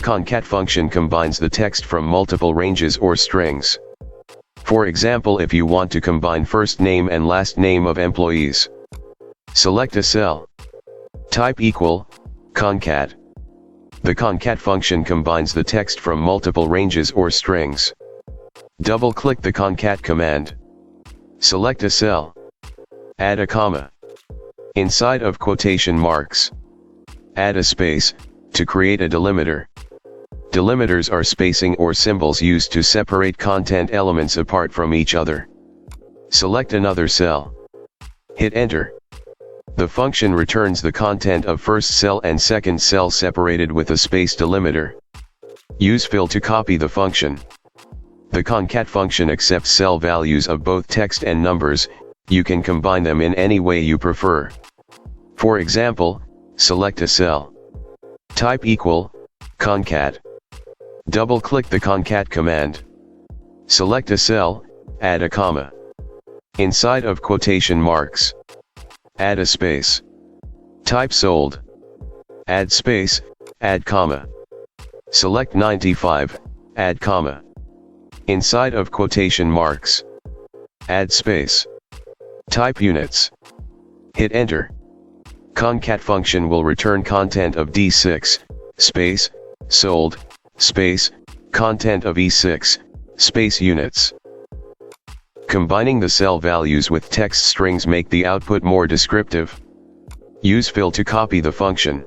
concat function combines the text from multiple ranges or strings. For example, if you want to combine first name and last name of employees, select a cell. Type equal, concat. The concat function combines the text from multiple ranges or strings. Double-click the concat command. Select a cell. Add a comma. Inside of quotation marks, add a space, to create a delimiter. Delimiters are spacing or symbols used to separate content elements apart from each other. Select another cell. Hit enter. The function returns the content of first cell and second cell separated with a space delimiter. Use fill to copy the function. The concat function accepts cell values of both text and numbers. You can combine them in any way you prefer. For example, select a cell. Type equal, concat. Double-click the concat command. Select a cell, add a comma. Inside of quotation marks, add a space. Type sold. Add space, add comma. Select 95, add comma. Inside of quotation marks, add space. Type units. Hit enter. Concat function will return content of D6, space, sold, space, content of E6, space units. Combining the cell values with text strings make the output more descriptive. Use fill to copy the function.